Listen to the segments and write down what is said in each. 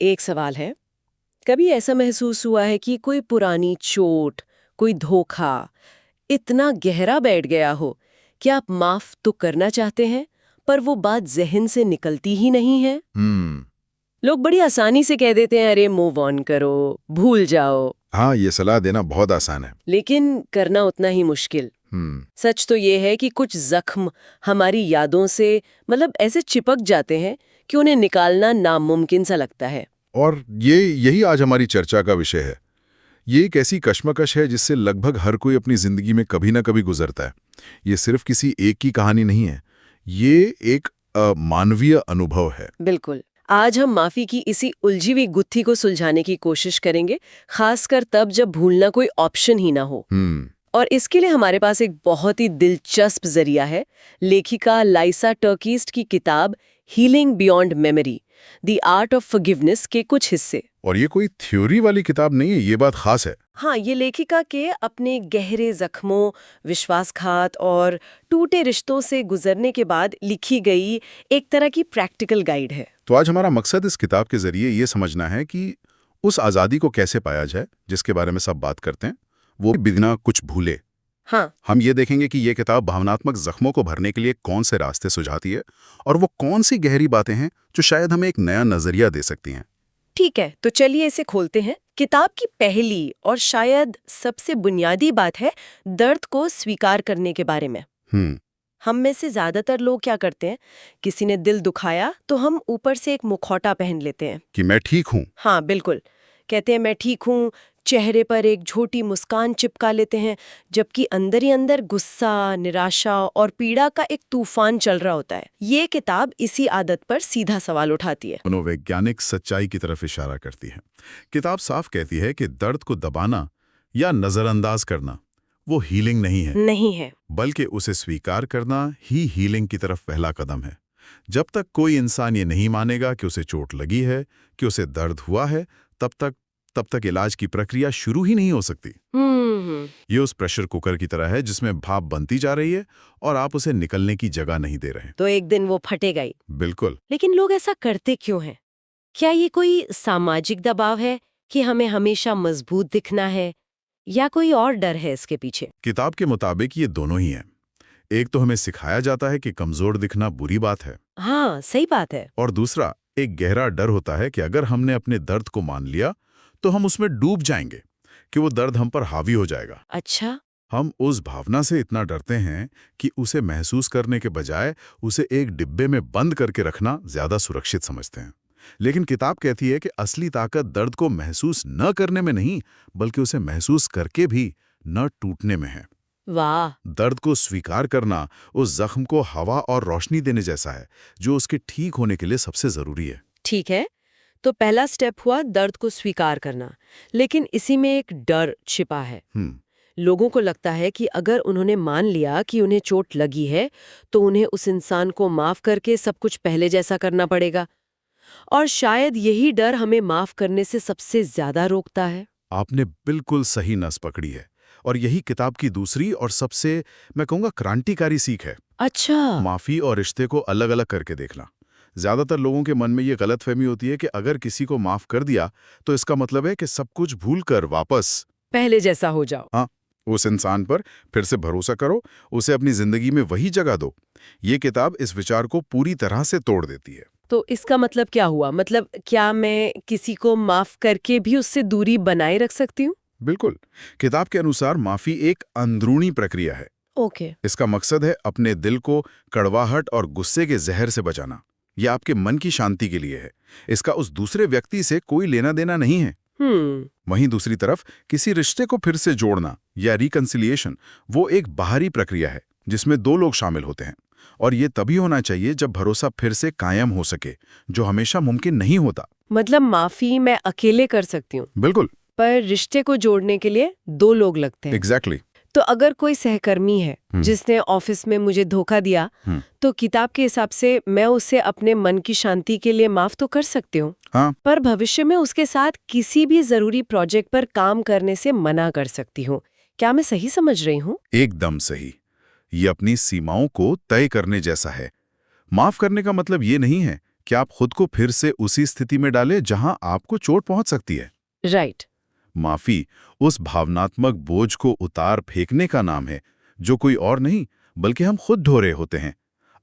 एक सवाल है, कभी ऐसा महसूस हुआ है कि कोई पुरानी चोट, कोई धोखा इतना गहरा बैठ गया हो कि आप माफ तो करना चाहते हैं, पर वो बात ज़हन से निकलती ही नहीं है? हम्म। लोग बड़ी आसानी से कह देते हैं, अरे मूव ऑन करो, भूल जाओ, हाँ, ये सलाह देना बहुत आसान है। लेकिन करना उतना ही मुश्किल। हम्म। सच तो ये है कि कुछ जख्म हमारी यादों से ऐसे चिपक जाते हैं कि उन्हें निकालना नामुमकिन सा लगता है। और यही आज हमारी चर्चा का विषय है। ये एक ऐसी कश्मकश है जिससे लगभग हर कोई अपनी जिंदगी में कभी ना कभी गुजरता है। ये सिर्फ किसी एक की कहानी नहीं है, ये एक मानवीय अनुभव है। बिल्कुल। आज हम माफी की इसी उलझी हुई गुत्थी को सुलझाने की कोशिश करेंगे, खासकर तब जब भूलना कोई ऑप्शन ही ना हो। और इसके लिए हमारे पास एक बहुत ही दिलचस्प जरिया है, लेखिका लाइसा टर्कीस्ट की किताब healing beyond memory, the art of forgiveness के कुछ हिस्से। और ये कोई थ्योरी वाली किताब नहीं है, ये बात खास है। हाँ, ये लेखिका के अपने गहरे जख्मों, विश्वासघात और टूटे रिश्तों से गुजरने के बाद लिखी गई एक तरह की प्रैक्टिकल गाइड है। तो आज हमारा मकसद इस किताब के जरिए ये समझना है कि उस आज़ादी को कैसे पाया जाए जिसके बारे में सब बात करते हैं, वो बिना कुछ भूले। हाँ, हम ये देखेंगे कि ये किताब भावनात्मक जख्मों को भरने के लिए कौन से रास्ते सुझाती है और वो कौन सी गहरी बातें हैं जो शायद हमें एक नया नजरिया दे सकती हैं। ठीक है, तो चलिए इसे खोलते हैं। किताब की पहली और शायद सबसे बुनियादी बात है दर्द को स्वीकार करने के बारे में। हम में से ज्यादातर लोग क्या करते हैं, किसी ने दिल दुखाया तो हम ऊपर से एक मुखौटा पहन लेते हैं कि मैं ठीक हूँ। हाँ बिल्कुल, कहते हैं मैं ठीक हूँ, चेहरे पर एक झूठी मुस्कान चिपका लेते हैं, जबकि अंदर ही अंदर गुस्सा, निराशा और पीड़ा का एक तूफान चल रहा होता है। ये किताब इसी आदत पर सीधा सवाल उठाती है, मनोवैज्ञानिक सच्चाई की तरफ इशारा करती है। किताब साफ कहती है कि दर्द को दबाना या नजरअंदाज करना वो हीलिंग नहीं है, बल्कि उसे स्वीकार करना ही हीलिंग की तरफ पहला कदम है। जब तक कोई इंसान ये नहीं मानेगा कि उसे चोट लगी है, कि उसे दर्द हुआ है, तब तक इलाज की प्रक्रिया शुरू ही नहीं हो सकती। ये उस प्रेशर कुकर की तरह है जिसमें भाप बनती जा रही है और आप उसे निकलने की जगह नहीं दे रहे। तो एक दिन वो फटेगा ही। बिल्कुल। लेकिन लोग ऐसा करते क्यों हैं? क्या ये कोई सामाजिक दबाव है कि हमें हमेशा मजबूत दिखना है, या कोई और डर है इसके पीछे? किताब के मुताबिक ये दोनों ही हैं। एक तो हमें सिखाया जाता है कि कमजोर दिखना बुरी बात है। हाँ, सही बात है। और दूसरा, एक गहरा डर होता है कि अगर हमने अपने दर्द को मान लिया तो हम उसमें डूब जाएंगे, कि वो दर्द हम पर हावी हो जाएगा। अच्छा। हम उस भावना से इतना डरते हैं कि उसे महसूस करने के बजाय उसे एक डिब्बे में बंद करके रखना ज्यादा सुरक्षित समझते हैं। लेकिन किताब कहती है कि असली ताकत दर्द को महसूस न करने में नहीं, बल्कि उसे महसूस करके भी न टूटने में है। वाह। दर्द को स्वीकार करना उस जख्म को हवा और रोशनी देने जैसा है, जो उसके ठीक होने के लिए सबसे जरूरी है। ठीक है, तो पहला स्टेप हुआ दर्द को स्वीकार करना, लेकिन इसी में एक डर छिपा है। लोगों को लगता है कि अगर उन्होंने मान लिया कि उन्हें चोट लगी है, तो उन्हें उस इंसान को माफ करके सब कुछ पहले जैसा करना पड़ेगा। और शायद यही डर हमें माफ करने से सबसे ज्यादा रोकता है। आपने बिल्कुल सही नस पकड़ी है, और यही किताब की दूसरी और सबसे, मैं कहूँगा, क्रांतिकारी सीख है। अच्छा। माफी और रिश्ते को अलग अलग करके देखना। ज्यादातर लोगों के मन में ये गलतफहमी होती है कि अगर किसी को माफ कर दिया तो इसका मतलब है कि सब कुछ भूलकर वापस पहले जैसा हो जाओ। हाँ, उस इंसान पर फिर से भरोसा करो, उसे अपनी जिंदगी में वही जगह दो। ये किताब इस विचार को पूरी तरह से तोड़ देती है। तो इसका मतलब क्या हुआ? क्या मैं किसी को माफ करके भी उससे दूरी बनाए रख सकती हूँ? बिल्कुल। किताब के अनुसार माफी एक अंदरूनी प्रक्रिया है। ओके। इसका मकसद है अपने दिल को कड़वाहट और गुस्से के जहर से बचाना। यह आपके मन की शांति के लिए है। इसका उस दूसरे व्यक्ति से कोई लेना देना नहीं है। वहीं दूसरी तरफ किसी रिश्ते को फिर से जोड़ना या रिकंसिलिएशन, वो एक बाहरी प्रक्रिया है जिसमें दो लोग शामिल होते हैं, और ये तभी होना चाहिए जब भरोसा फिर से कायम हो सके, जो हमेशा मुमकिन नहीं होता। मतलब माफी मैं अकेले कर सकती हूँ, बिल्कुल, पर रिश्ते को जोड़ने के लिए दो लोग लगते हैं। एग्जैक्टली। तो अगर कोई सहकर्मी है जिसने ऑफिस में मुझे धोखा दिया, तो किताब के हिसाब से मैं उसे अपने मन की शांति के लिए माफ तो कर सकती हूँ। हाँ। पर भविष्य में उसके साथ किसी भी जरूरी प्रोजेक्ट पर काम करने से मना कर सकती हूँ। क्या मैं सही समझ रही हूँ? एकदम सही। ये अपनी सीमाओं को तय करने जैसा है। माफ करने का मतलब ये नहीं है कि आप खुद को फिर से उसी स्थिति में डालें जहां आपको चोट पहुंच सकती है। राइट। माफी उस भावनात्मक बोझ को उतार फेंकने का नाम है जो कोई और नहीं बल्कि हम खुद ढो रहे होते हैं।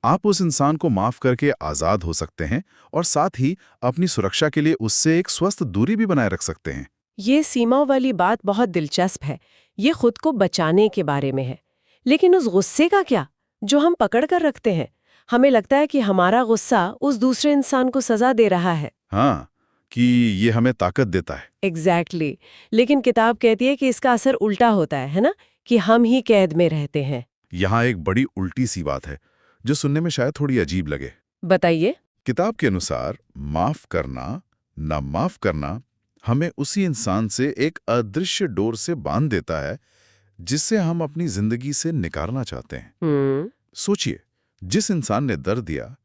आप उस इंसान को माफ करके आजाद हो सकते हैं और साथ ही अपनी सुरक्षा के लिए उससे एक स्वस्थ दूरी भी बनाए रख सकते हैं। ये सीमाओं वाली बात बहुत दिलचस्प है। ये खुद को बचाने के बारे में है। लेकिन उस गुस्से का क्या जो हम पकड़ कर रखते हैं? हमें लगता है कि हमारा गुस्सा उस दूसरे इंसान को सजा दे रहा है। हाँ, कि ये हमें ताकत देता है। एग्जैक्टली। लेकिन किताब कहती है कि इसका असर उल्टा होता है ना, कि हम ही कैद में रहते हैं। यहाँ एक बड़ी उल्टी सी बात है जो सुनने में शायद थोड़ी अजीब लगे। बताइए। किताब के अनुसार माफ करना, ना माफ करना हमें उसी इंसान से एक अदृश्य डोर से बांध देता है जिससे हम अपनी जिंदगी से निकालना चाहते हैं। सोचिए, जिस इंसान ने दर्द दिया,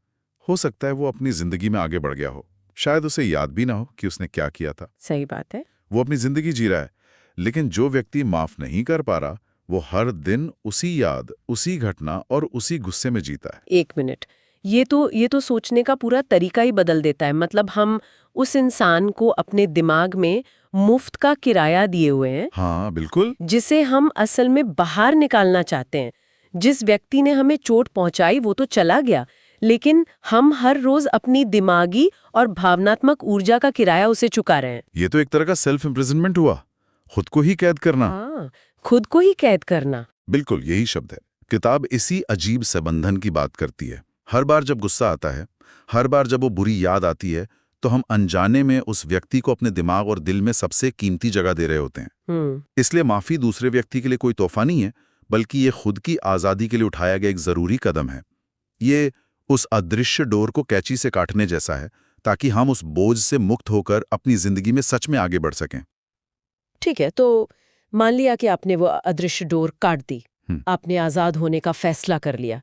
हो सकता है वो अपनी जिंदगी में आगे बढ़ गया हो, शायद उसे याद भी ना हो कि उसने क्या किया था। सही बात है। वो अपनी जिंदगी जी रहा है, लेकिन जो व्यक्ति माफ नहीं कर पा रहा, वो हर दिन उसी याद, उसी घटना और उसी गुस्से में जीता है। एक मिनट, ये तो सोचने का पूरा तरीका ही बदल देता है। मतलब हम उस इंसान को अपने दिमाग में मुफ्त का किराया दिए हुए हैं। हाँ बिल्कुल। जिसे हम असल में बाहर निकालना चाहते हैं। जिस व्यक्ति ने हमें चोट पहुंचाई वो तो चला गया, लेकिन हम हर रोज अपनी दिमागी और भावनात्मक ऊर्जा का किराया उसे चुका रहे हैं। ये तो एक तरह का सेल्फ इम्प्रिजनमेंट हुआ, खुद को ही कैद करना। हाँ, खुद को ही कैद करना। बिल्कुल यही शब्द है। किताब इसी अजीब संबंधन की बात करती है। हर बार जब गुस्सा आता है, हर बार जब वो बुरी याद आती है, तो हम अनजाने में उस व्यक्ति को अपने दिमाग और दिल में सबसे कीमती जगह दे रहे होते हैं। इसलिए माफी दूसरे व्यक्ति के लिए कोई तोहफा नहीं है, बल्कि ये खुद की आजादी के लिए उठाया गया एक जरूरी कदम है। ये उस अदृश्य डोर को कैंची से काटने जैसा है, ताकि हम उस बोझ से मुक्त होकर अपनी जिंदगी में सच में आगे बढ़ सकें। ठीक है, तो मान लिया कि आपने वो अदृश्य डोर काट दी, आपने आजाद होने का फैसला कर लिया,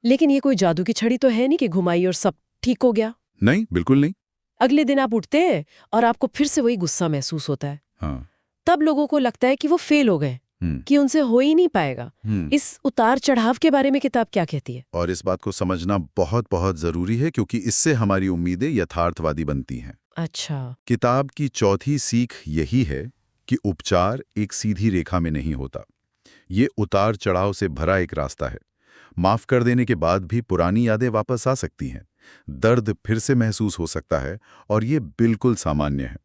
लेकिन ये कोई जादू की छड़ी तो है नहीं कि घुमाई और सब ठीक हो गया। नहीं, बिल्कुल नहीं। अगले दिन आप उठते हैं और आपको फिर से वही गुस्सा महसूस होता है। हाँ। तब लोगों को लगता है कि वो फेल हो गए, कि उनसे हो ही नहीं पाएगा। इस उतार चढ़ाव के बारे में किताब क्या कहती है? और इस बात को समझना बहुत बहुत जरूरी है, क्योंकि इससे हमारी उम्मीदें यथार्थवादी बनती हैं। अच्छा। किताब की चौथी सीख यही है कि उपचार एक सीधी रेखा में नहीं होता। ये उतार चढ़ाव से भरा एक रास्ता है। माफ कर देने के बाद भी पुरानी यादें वापस आ सकती हैं, दर्द फिर से महसूस हो सकता है, और ये बिल्कुल सामान्य है।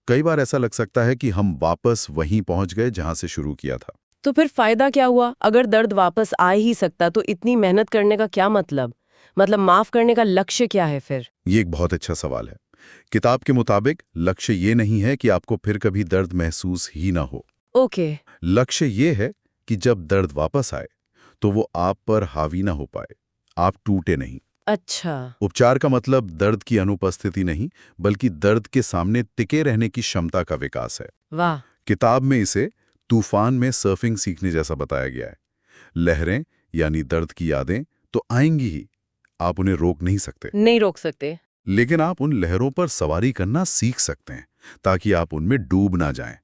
कई बार ऐसा लग सकता है कि हम वापस वहीं पहुंच गए जहां से शुरू किया था। तो फिर फायदा क्या हुआ? अगर दर्द वापस आ ही सकता तो इतनी मेहनत करने का क्या मतलब? माफ करने का लक्ष्य क्या है फिर? ये एक बहुत अच्छा सवाल है। किताब के मुताबिक लक्ष्य ये नहीं है कि आपको फिर कभी दर्द महसूस ही ना हो। ओके। लक्ष्य ये है कि जब दर्द वापस आए तो वो आप पर हावी ना हो पाए, आप टूटे नहीं। अच्छा। उपचार का मतलब दर्द की अनुपस्थिति नहीं, बल्कि दर्द के सामने टिके रहने की क्षमता का विकास है। वाह। किताब में इसे तूफान में सर्फिंग सीखने जैसा बताया गया है। लहरें यानी दर्द की यादें तो आएंगी ही, आप उन्हें रोक नहीं सकते। नहीं रोक सकते। लेकिन आप उन लहरों पर सवारी करना सीख सकते हैं, ताकि आप उनमें डूब ना जाएं।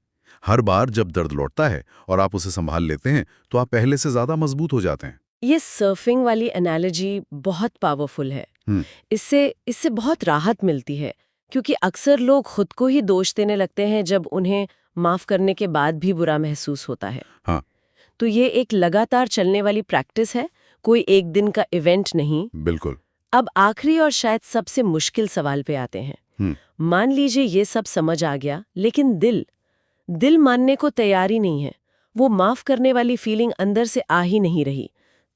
हर बार जब दर्द लौटता है और आप उसे संभाल लेते हैं, तो आप पहले से ज्यादा मजबूत हो जाते हैं। ये सर्फिंग वाली एनालॉजी बहुत पावरफुल है। इससे बहुत राहत मिलती है, क्योंकि अक्सर लोग खुद को ही दोष देने लगते हैं जब उन्हें माफ करने के बाद भी बुरा महसूस होता है। हाँ। तो ये एक लगातार चलने वाली प्रैक्टिस है, कोई एक दिन का इवेंट नहीं। बिल्कुल। अब आखिरी और शायद सबसे मुश्किल सवाल पे आते हैं। मान लीजिए ये सब समझ आ गया, लेकिन दिल मानने को तैयार ही नहीं है। वो माफ करने वाली फीलिंग अंदर से आ ही नहीं रही।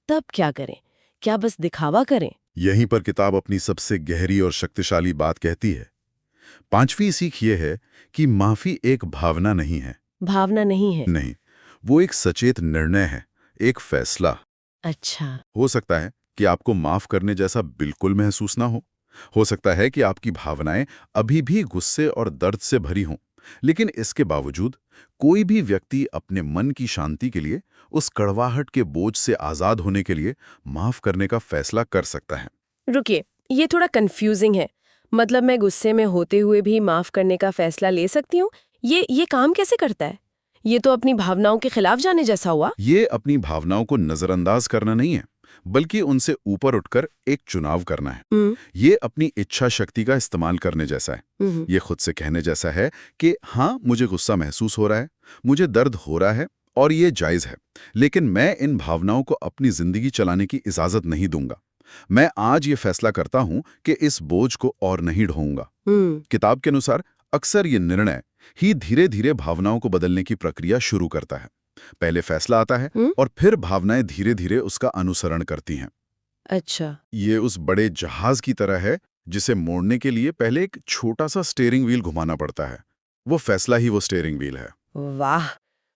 तब क्या करें? क्या बस दिखावा करें? यहीं पर किताब अपनी सबसे गहरी और शक्तिशाली बात कहती है। 5वीं सीख ये है कि माफी एक भावना नहीं है। भावना नहीं है? नहीं, वो एक सचेत निर्णय है, एक फैसला। अच्छा। हो सकता है कि आपको माफ करने जैसा बिल्कुल महसूस ना हो सकता है कि आपकी भावनाएं अभी भी गुस्से और दर्द से भरी हों, लेकिन इसके बावजूद कोई भी व्यक्ति अपने मन की शांति के लिए, उस कड़वाहट के बोझ से आजाद होने के लिए माफ करने का फैसला कर सकता है। रुकिए, ये थोड़ा कंफ्यूजिंग है। मैं गुस्से में होते हुए भी माफ करने का फैसला ले सकती हूँ? ये काम कैसे करता है? ये तो अपनी भावनाओं के खिलाफ जाने जैसा हुआ। ये अपनी भावनाओं को नजरअंदाज करना नहीं है, बल्कि उनसे ऊपर उठकर एक चुनाव करना है। ये अपनी इच्छा शक्ति का इस्तेमाल करने जैसा है। ये खुद से कहने जैसा है कि हाँ, मुझे गुस्सा महसूस हो रहा है, मुझे दर्द हो रहा है और ये जायज़ है, लेकिन मैं इन भावनाओं को अपनी जिंदगी चलाने की इजाजत नहीं दूंगा। मैं आज ये फैसला करता हूं कि इस बोझ को और नहीं ढोऊंगा। किताब के अनुसार अक्सर ये निर्णय ही धीरे धीरे भावनाओं को बदलने की प्रक्रिया शुरू करता है। पहले फैसला आता है और फिर भावनाएं धीरे धीरे उसका अनुसरण करती हैं। अच्छा, ये उस बड़े जहाज की तरह है जिसे मोड़ने के लिए पहले एक छोटा सा स्टीयरिंग व्हील घुमाना पड़ता है। वो फैसला ही वो स्टीयरिंग व्हील है। वाह!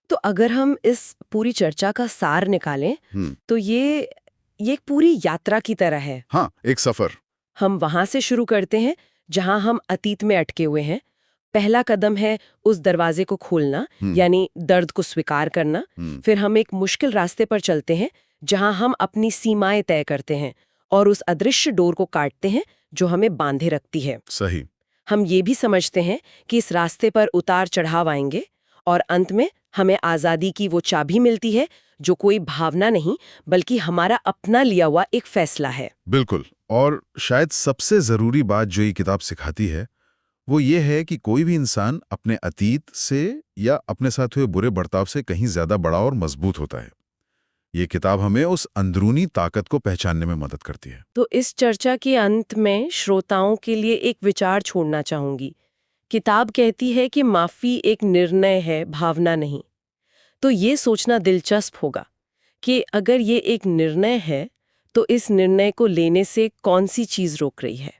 तो अगर हम इस पूरी चर्चा का सार निकालें तो ये एक पूरी यात्रा की तरह है। हाँ, एक सफर। हम वहां से शुरू करते हैं जहां हम अतीत में अटके हुए हैं। पहला कदम है उस दरवाजे को खोलना, यानी दर्द को स्वीकार करना। फिर हम एक मुश्किल रास्ते पर चलते हैं जहां हम अपनी सीमाएं तय करते हैं और उस अदृश्य डोर को काटते हैं जो हमें बांधे रखती है। सही। हम ये भी समझते हैं कि इस रास्ते पर उतार चढ़ाव आएंगे और अंत में हमें आजादी की वो चाबी मिलती है जो कोई भावना नहीं बल्कि हमारा अपना लिया हुआ एक फैसला है। बिल्कुल। और शायद सबसे जरूरी बात जो ये किताब सिखाती है वो ये है कि कोई भी इंसान अपने अतीत से या अपने साथ हुए बुरे बर्ताव से कहीं ज्यादा बड़ा और मजबूत होता है। ये किताब हमें उस अंदरूनी ताकत को पहचानने में मदद करती है। तो इस चर्चा के अंत में श्रोताओं के लिए एक विचार छोड़ना चाहूंगी। किताब कहती है कि माफी एक निर्णय है, भावना नहीं। तो ये सोचना दिलचस्प होगा कि अगर ये एक निर्णय है तो इस निर्णय को लेने से कौन सी चीज रोक रही है।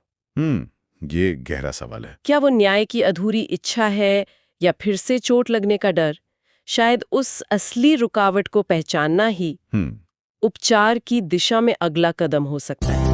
ये गहरा सवाल है। क्या वो न्याय की अधूरी इच्छा है या फिर से चोट लगने का डर? शायद उस असली रुकावट को पहचानना ही उपचार की दिशा में अगला कदम हो सकता है।